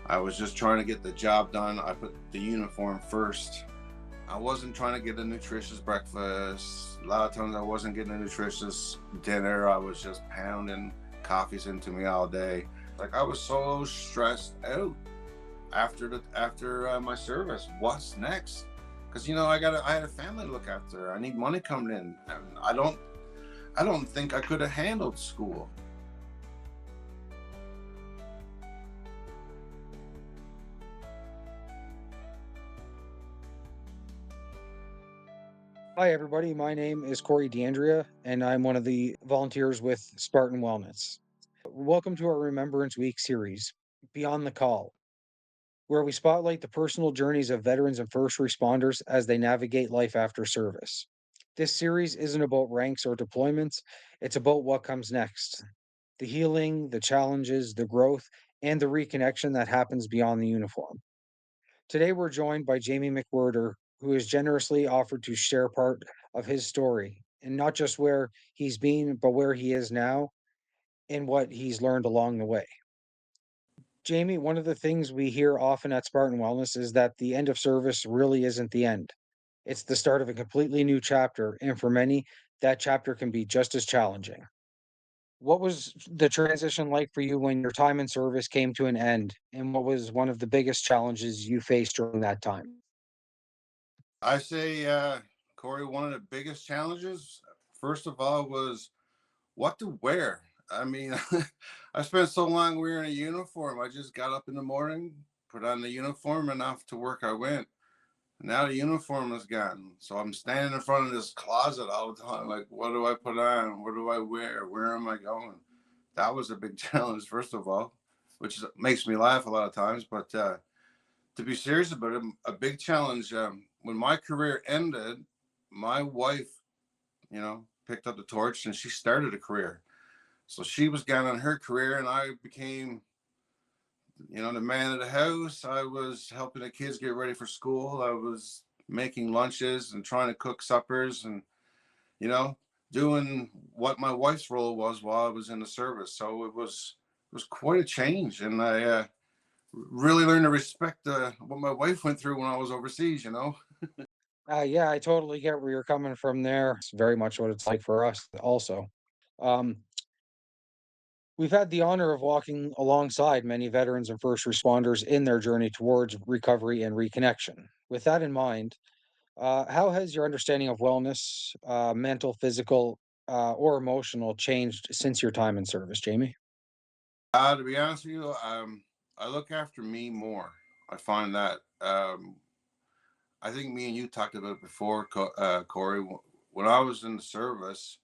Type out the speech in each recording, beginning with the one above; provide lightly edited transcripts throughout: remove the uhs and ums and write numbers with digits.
I was just trying to get the job done. I put the uniform first. I wasn't trying to get a nutritious breakfast. A lot of times I wasn't getting a nutritious dinner. I was just pounding coffees into me all day. Like I was so stressed out after my service. What's next? Because I had a family to look after. I need money coming in, and I don't think I could have handled school. Hi, everybody. My name is Corey DeAndrade, and I'm one of the volunteers with Spartan Wellness. Welcome to our Remembrance Week series, Beyond the Call, where we spotlight the personal journeys of veterans and first responders as they navigate life after service. This series isn't about ranks or deployments, it's about what comes next: the healing, the challenges, the growth, and the reconnection that happens beyond the uniform. Today, we're joined by Jamie McWhirter, who has generously offered to share part of his story, and not just where he's been, but where he is now and what he's learned along the way. Jamie, one of the things we hear often at Spartan Wellness is that the end of service really isn't the end. It's the start of a completely new chapter, and for many, that chapter can be just as challenging. What was the transition like for you when your time in service came to an end, and what was one of the biggest challenges you faced during that time? I say, Corey, one of the biggest challenges, first of all, was what to wear. I mean, I spent so long wearing a uniform. I just got up in the morning, put on the uniform, and off to work I went. Now the uniform is gone. So I'm standing in front of this closet all the time. Like, what do I put on? What do I wear? Where am I going? That was a big challenge, first of all, makes me laugh a lot of times. But to be serious about it, a big challenge. When my career ended, my wife, picked up the torch and she started a career. So she was gone on her career, and I became, the man of the house. I was helping the kids get ready for school. I was making lunches and trying to cook suppers, and you know, doing what my wife's role was while I was in the service. So it was quite a change, and I really learned to respect what my wife went through when I was overseas. Yeah, I totally get where you're coming from there. It's very much what it's like for us also. Um, we've had the honor of walking alongside many veterans and first responders in their journey towards recovery and reconnection. With that in mind, how has your understanding of wellness, mental, physical, or emotional, changed since your time in service, Jamie? To be honest with you, I look after me more. I find that I think me and you talked about it before, Corey. When I was in the service,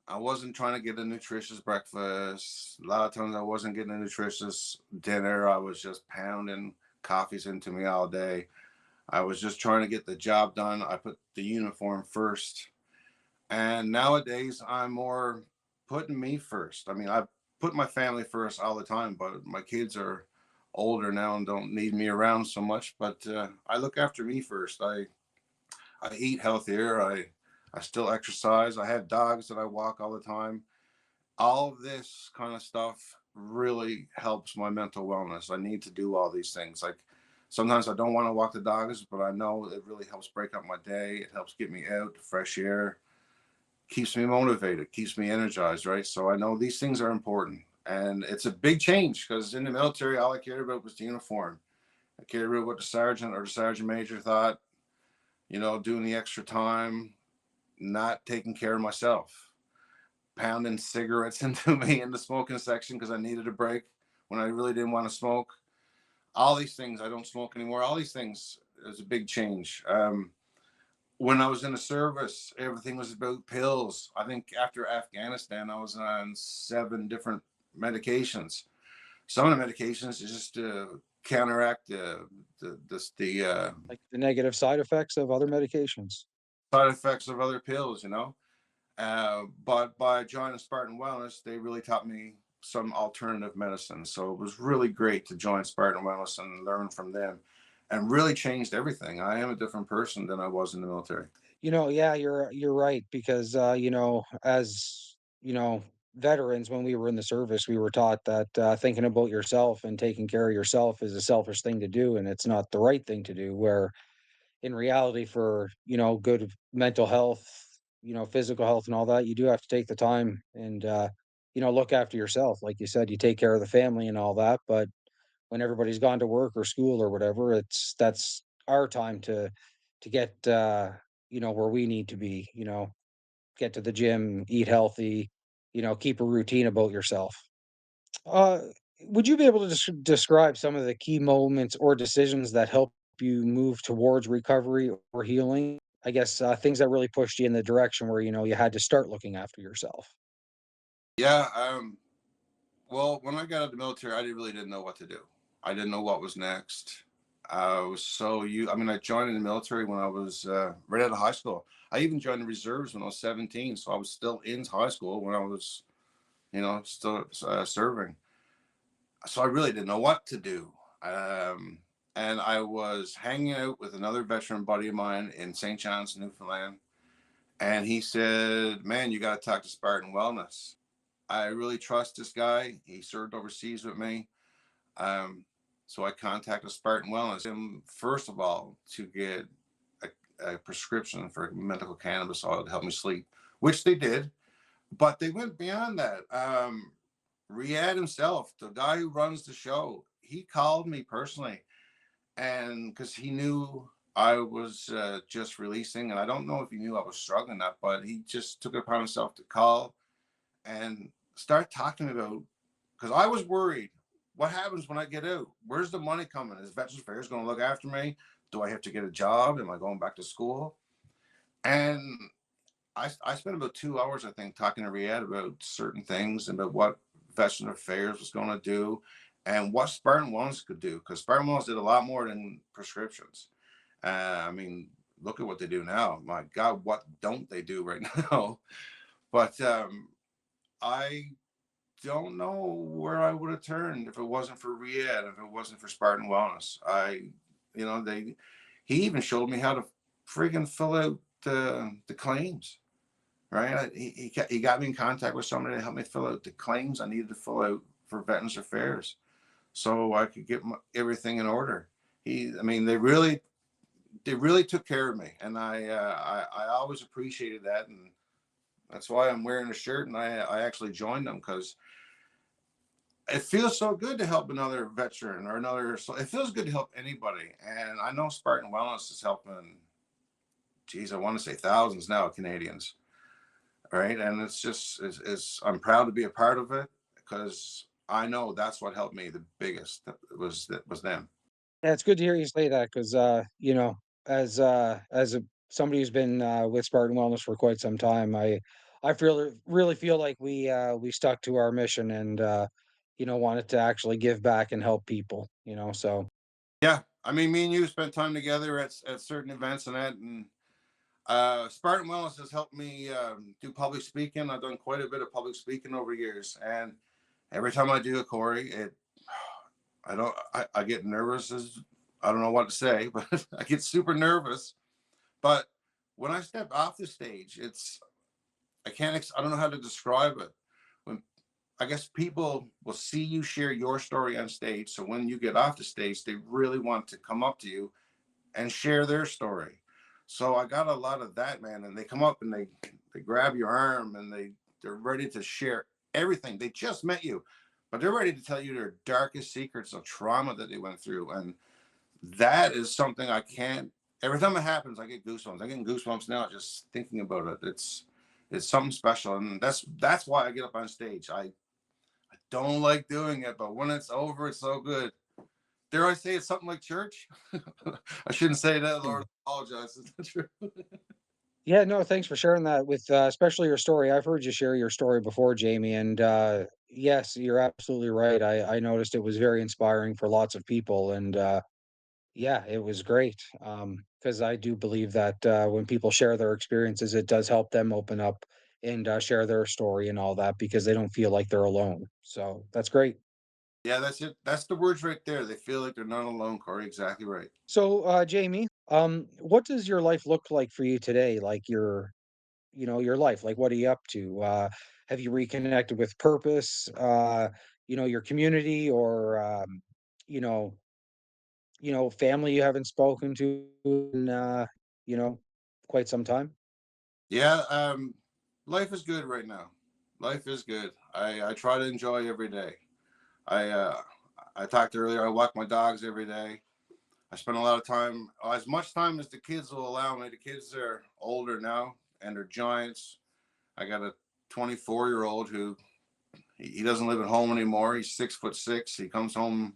I wasn't trying to get a nutritious breakfast. A lot of times I wasn't getting a nutritious dinner. I was just pounding coffees into me all day. I was just trying to get the job done. I put the uniform first. And nowadays I'm more putting me first. I mean, I put my family first all the time, but my kids are older now and don't need me around so much. But I look after me first. I eat healthier. I still exercise. I have dogs that I walk all the time. All of this kind of stuff really helps my mental wellness. I need to do all these things. Like sometimes I don't want to walk the dogs, but I know it really helps break up my day. It helps get me out to fresh air, keeps me motivated, keeps me energized, right? So I know these things are important. And it's a big change because in the military, all I cared about was the uniform. I cared about what the sergeant or the sergeant major thought, doing the extra time, not taking care of myself, pounding cigarettes into me in the smoking section because I needed a break when I really didn't want to smoke. All these things, I don't smoke anymore. All these things is a big change. When I was in the service, everything was about pills. I think after Afghanistan, I was on 7 different medications. Some of the medications is just to counteract the Like the negative side effects of other medications? side effects of other pills. But by joining Spartan Wellness, they really taught me some alternative medicine. So it was really great to join Spartan Wellness and learn from them and really changed everything. I am a different person than I was in the military. Yeah, you're right because as veterans, when we were in the service, we were taught that thinking about yourself and taking care of yourself is a selfish thing to do, and it's not the right thing to do. Where in reality, for good mental health, physical health, and all that, you do have to take the time and look after yourself. Like you said, you take care of the family and all that, but when everybody's gone to work or school or whatever, that's our time to get where we need to be. Get to the gym, eat healthy, keep a routine about yourself. Uh, would you be able to describe some of the key moments or decisions that help you move towards recovery or healing? I guess things that really pushed you in the direction where you had to start looking after yourself. Yeah. Well, when I got out of the military, really didn't know what to do. I didn't know what was next. I was so you. I mean, I joined in the military when I was right out of high school. I even joined the reserves when I was 17, so I was still in high school when I was, still serving. So I really didn't know what to do. Um, and I was hanging out with another veteran buddy of mine in St. John's, Newfoundland, and he said, "Man, you got to talk to Spartan Wellness." I really trust this guy. He served overseas with me. Um, so I contacted Spartan Wellness, and first of all, to get a prescription for medical cannabis oil to help me sleep, which they did, but they went beyond that. Riyadh himself, the guy who runs the show, he called me personally, and because he knew I was just releasing, and I don't know if he knew I was struggling that, but he just took it upon himself to call and start talking about, because I was worried. What happens when I get out? Where's the money coming? Is Veterans Affairs going to look after me? Do I have to get a job? Am I going back to school? And I spent about 2 hours, I think, talking to Riyadh about certain things and about what Veterans Affairs was going to do and what Spartan Wellness could do. Because Spartan Wellness did a lot more than prescriptions. I mean, look at what they do now. My God, what don't they do right now? But I don't know where I would have turned if it wasn't for Riyadh, if it wasn't for Spartan Wellness. They, he even showed me how to freaking fill out the claims. Right, he got me in contact with somebody to help me fill out the claims I needed to fill out for Veterans Affairs, so I could get everything in order. I mean, they really took care of me, and I always appreciated that, and that's why I'm wearing a shirt, and I actually joined them because it feels so good to help another veteran or another. So it feels good to help anybody, and I know Spartan Wellness is helping. Geez, I want to say thousands now of Canadians, right? And it's just I'm proud to be a part of it because I know that's what helped me the biggest. That was them. Yeah, it's good to hear you say that because, as somebody who's been with Spartan Wellness for quite some time, I feel really feel like we stuck to our mission and wanted to actually give back and help people. So Yeah, I mean, me and you spent time together at certain events and that, and Spartan Wellness has helped me do public speaking. I've done quite a bit of public speaking over years, and every time I do it, Corey, I don't I get nervous as I don't know what to say, but I get super nervous. But when I step off the stage, I don't know how to describe it. When I guess people will see you share your story on stage, so when you get off the stage, they really want to come up to you and share their story. So I got a lot of that, man, and they come up and they grab your arm and they're ready to share everything. They just met you, but they're ready to tell you their darkest secrets of trauma that they went through, and that is something I can't. Every time it happens, I get goosebumps. I get goosebumps now just thinking about it. It's something special, and that's why I get up on stage. I don't like doing it, but when it's over, it's so good. Dare I say it's something like church? I shouldn't say that, Lord. I apologize. Is that true? yeah, no, thanks for sharing that with especially your story. I've heard you share your story before, Jamie, and yes, you're absolutely right. I noticed it was very inspiring for lots of people, and yeah, it was great. Because I do believe that when people share their experiences, it does help them open up and share their story and all that because they don't feel like they're alone. So that's great. Yeah, that's it. That's the words right there. They feel like they're not alone, Corey. Exactly right. So, Jamie, what does your life look like for you today? Like your life? Like, what are you up to? Have you reconnected with purpose? Your community, or you know, family you haven't spoken to in you know, quite some time? Yeah, life is good right now. Life is good. I try to enjoy every day. I uh, I talked earlier. I walk my dogs every day. I spend a lot of time, as much time as the kids will allow me. The kids are older now and they're giants. I got a 24-year-old who he doesn't live at home anymore. He's 6'6". He comes home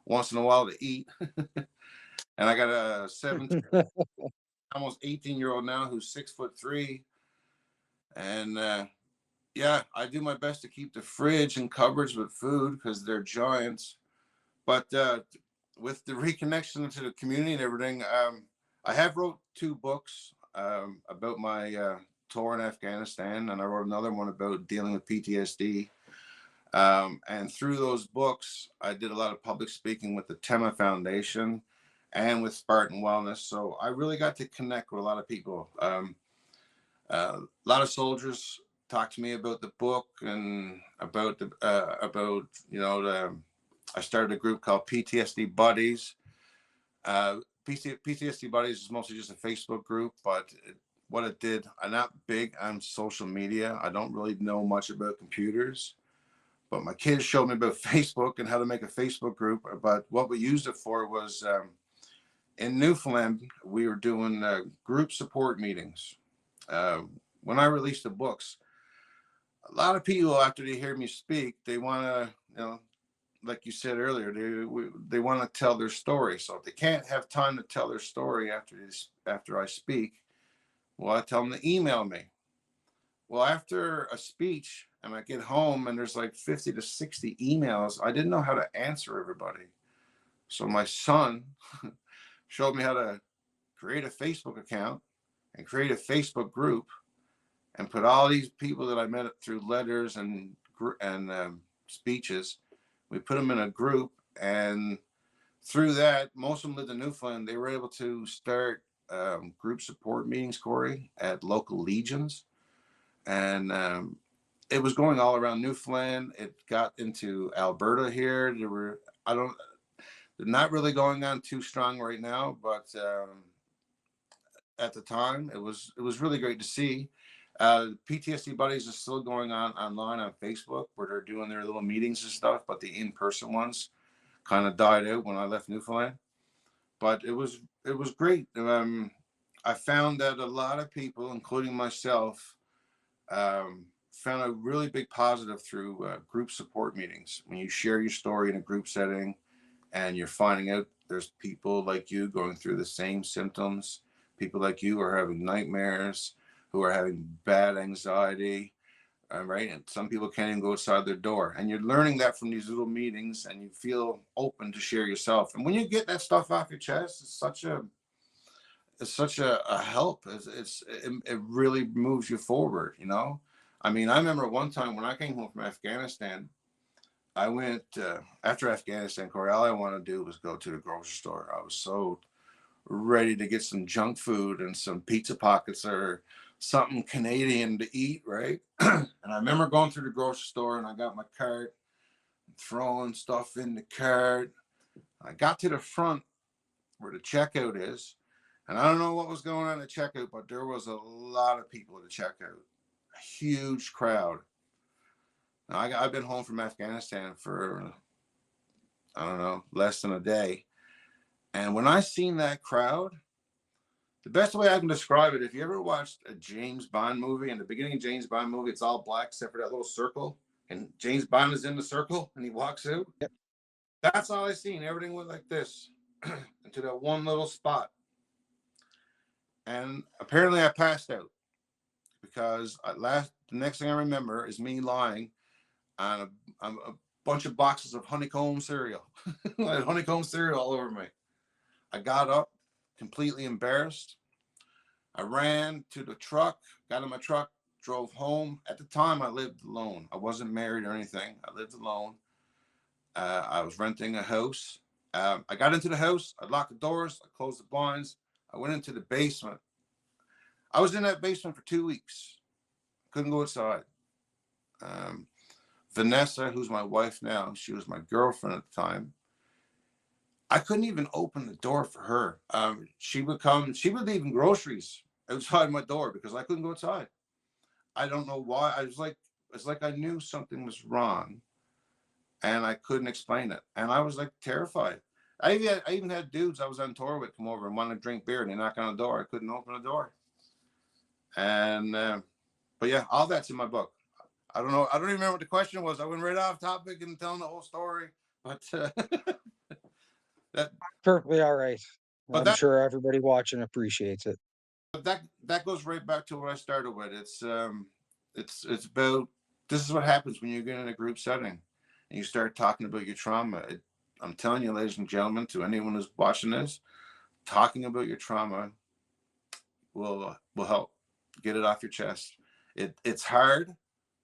once in a while to eat. And I got a 17, almost 18-year-old now who's 6'3". And yeah, I do my best to keep the fridge and cupboards with food because they're giants. But with the reconnection to the community and everything, I have wrote 2 books about my tour in Afghanistan, and I wrote another one about dealing with PTSD. And through those books, I did a lot of public speaking with the Tema Foundation and with Spartan Wellness. So I really got to connect with a lot of people. A lot of soldiers talked to me about the book and about I started a group called PTSD Buddies. PTSD Buddies is mostly just a Facebook group, but what it did, I'm not big on social media. I don't really know much about computers, but my kids showed me about Facebook and how to make a Facebook group. But what we used it for was in Newfoundland, we were doing group support meetings. Uh, when I released the books, a lot of people, after they hear me speak, they want to, like you said earlier, they want to tell their story. So if they can't have time to tell their story after I speak, well, I tell them to email me. Well, after a speech, and I get home and there's like 50 to 60 emails, I didn't know how to answer everybody. So my son showed me how to create a Facebook account and create a Facebook group and put all these people that I met through letters and speeches. We put them in a group, and through that, most of them lived in Newfoundland. They were able to start group support meetings, Corey, at local legions, and it was going all around Newfoundland. It got into Alberta here. They're not really going on too strong right now, but at the time, it was really great to see. PTSD Buddies is still going on online on Facebook where they're doing their little meetings and stuff, but the in-person ones kind of died out when I left Newfoundland. But it was great. I found that a lot of people, including myself, found a really big positive through group support meetings. When you share your story in a group setting and you're finding out there's people like you going through the same symptoms, people like you are having nightmares, who are having bad anxiety, right? And some people can't even go outside their door. And you're learning that from these little meetings, and you feel open to share yourself. And when you get that stuff off your chest, it's such a help. It really moves you forward. I mean, I remember one time when I came home from Afghanistan, I went after Afghanistan, Corey. All I wanted to do was go to the grocery store. I was so ready to get some junk food and some pizza pockets or something Canadian to eat, right? And I remember going through the grocery store and I got my cart, throwing stuff in the cart. I got to the front where the checkout is, and I don't know what was going on at the checkout, but there was a lot of people at the checkout, a huge crowd. Now, I've been home from Afghanistan for, I don't know, less than a day. And when I seen that crowd, the best way I can describe it, if you ever watched a James Bond movie, in the beginning of James Bond movie, it's all black except for that little circle, and James Bond is in the circle and he walks out. Yep. That's all I seen. Everything went like this into that one little spot. And apparently I passed out because the next thing I remember is me lying on a bunch of boxes of honeycomb cereal. I had honeycomb cereal all over me. I got up completely embarrassed. I ran to the truck, got in my truck, drove home. At the time, I lived alone. I wasn't married or anything. I lived alone. I was renting a house. I got into the house. I locked the doors. I closed the blinds. I went into the basement. I was in that basement for 2 weeks. Couldn't go outside. Um, Vanessa, who's my wife now, she was my girlfriend at the time. I couldn't even open the door for her. She would come, she would leave groceries outside my door because I couldn't go outside. I don't know why. It's like I knew something was wrong and I couldn't explain it. And I was like terrified. I even had dudes I was on tour with come over and want to drink beer and they knock on the door. I couldn't open the door. And, but yeah, all that's in my book. I don't know. I don't even remember what the question was. I went right off topic and telling the whole story. But that, Perfectly all right. but I'm that, sure everybody watching appreciates it. that goes right back to what I started with. It's about, this is what happens when you get in a group setting and you start talking about your trauma. I'm telling you, ladies and gentlemen, to anyone who's watching this, talking about your trauma will help get it off your chest. It's hard.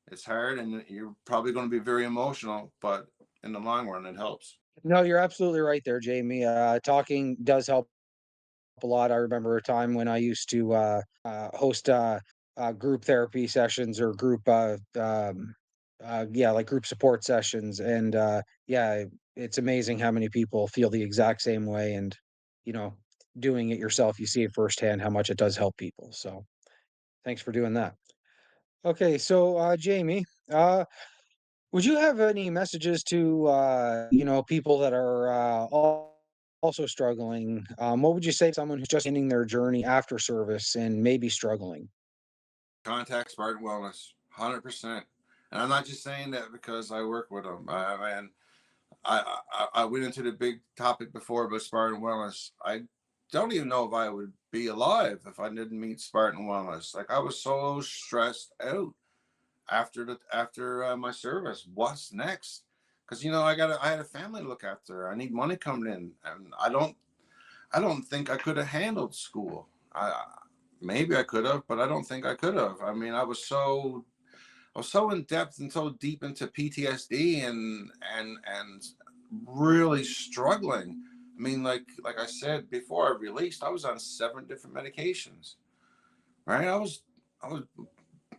It's hard, and you're probably going to be very emotional, but in the long run, it helps. No, you're absolutely right there, Jamie. Talking does help a lot. I remember a time when I used to host group therapy sessions or yeah, like group support sessions. And yeah, it's amazing how many people feel the exact same way. And, you know, doing it yourself, you see it firsthand how much it does help people. So thanks for doing that. Okay, so Jamie, would you have any messages to people that are also struggling? What would you say to someone who's just ending their journey after service and maybe struggling? Contact Spartan Wellness, 100%. And I'm not just saying that because I work with them. And I went into the big topic before about Spartan Wellness. I don't even know if I would be alive if I didn't meet Spartan Wellness. Like I was so stressed out after my service. What's next? Because I had a family to look after. I need money coming in, and I don't think I could have handled school. Maybe I could have, but I don't think I could have. I mean, I was so in depth and so deep into PTSD and really struggling. I mean, like I said before I released, I was on 7 different medications. Right? I was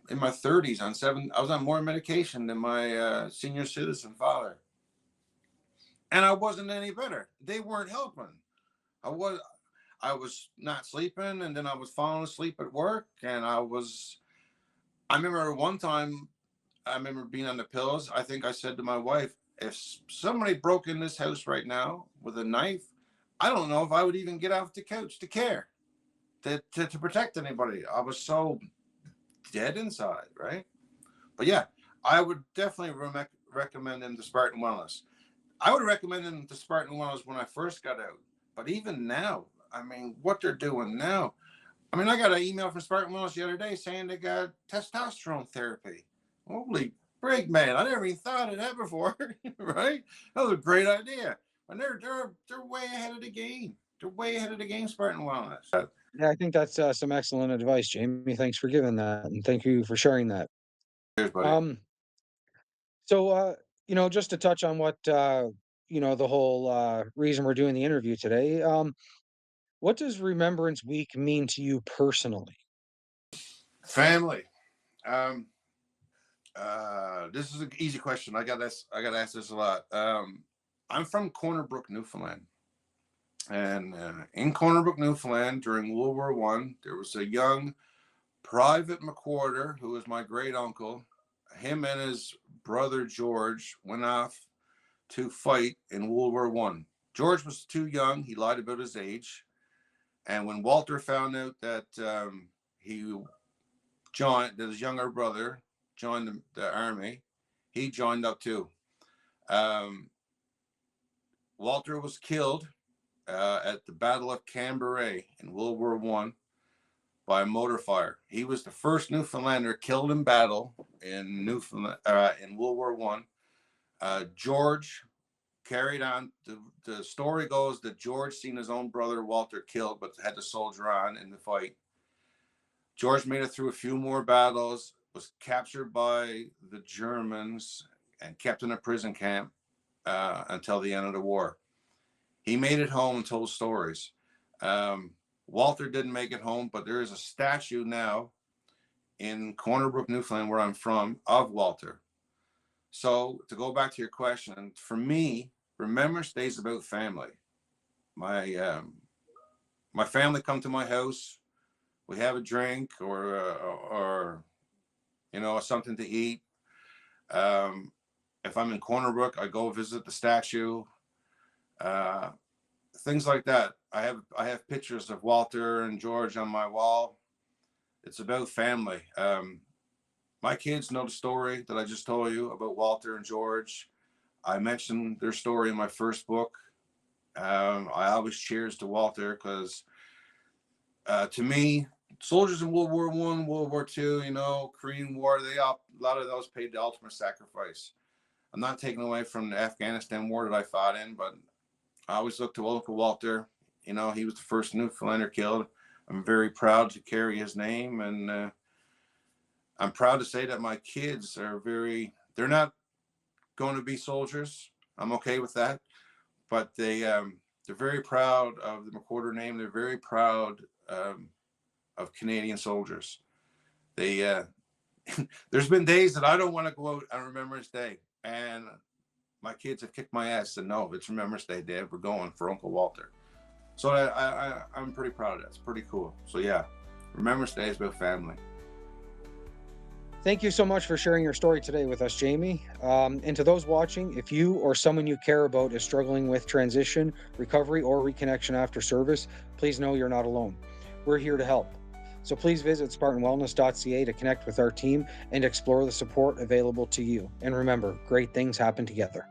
in my 30s on 7. I was on more medication than my senior citizen father, and I wasn't any better. They weren't helping. I was I was not sleeping, and then I was falling asleep at work, and I remember one time. I remember being on the pills. I think I said to my wife, if somebody broke in this house right now with a knife, I don't know if I would even get off the couch to care, to protect anybody. I was so dead inside, right? But yeah, I would definitely recommend them to Spartan Wellness. I would recommend them to Spartan Wellness when I first got out. But even now, I mean, what they're doing now. I mean, I got an email from Spartan Wellness the other day saying they got testosterone therapy. Holy frig, man! I never even thought of that before. Right? That was a great idea. And they're way ahead of the game. They're way ahead of the game, Spartan Wellness. Yeah, I think that's some excellent advice, Jamie. Thanks for giving that, and thank you for sharing that. Cheers, buddy. Um, so just to touch on what the whole reason we're doing the interview today. What does Remembrance Week mean to you personally? Family. Um, this is an easy question. I got asked this a lot. I'm from Corner Brook, Newfoundland. And in Corner Brook, Newfoundland, during World War One, there was a young Private McWhirter, who was my great uncle. Him and his brother George went off to fight in World War One. George was too young; he lied about his age. And when Walter found out that he that his younger brother joined the army, he joined up too. Um, Walter was killed at the Battle of Cambrai in World War One by a motor fire. He was the first Newfoundlander killed in battle in Newfoundland in World War One. George carried on. The story goes that George seen his own brother Walter killed, but had to soldier on in the fight. George made it through a few more battles, was captured by the Germans, and kept in a prison camp until the end of the war. He made it home and told stories. Walter didn't make it home, but there is a statue now in Corner Brook, Newfoundland, where I'm from, of Walter. So to go back to your question, for me, Remembrance Day is about family. My family come to my house. We have a drink or something to eat. If I'm in Corner Brook, I go visit the statue. Things like that. I have pictures of Walter and George on my wall. It's about family. My kids know the story that I just told you about Walter and George. I mentioned their story in my first book. I always cheers to Walter because to me, soldiers in World War I, World War II, Korean War, a lot of those paid the ultimate sacrifice. I'm not taking away from the Afghanistan war that I fought in, but I always look to Uncle Walter. He was the first Newfoundlander killed. I'm very proud to carry his name, and I'm proud to say that my kids they're not going to be soldiers. I'm okay with that, but they're very proud of the McWhirter name. They're very proud of Canadian soldiers. There's been days that I don't want to go out on Remembrance Day, and my kids have kicked my ass and no, it's Remembrance Day, Dad. We're going for Uncle Walter. So I'm pretty proud of that. It's pretty cool. So yeah, Remembrance Day is about family. Thank you so much for sharing your story today with us, Jamie. And to those watching, if you or someone you care about is struggling with transition, recovery, or reconnection after service, please know you're not alone. We're here to help. So please visit SpartanWellness.ca to connect with our team and explore the support available to you. And remember, great things happen together.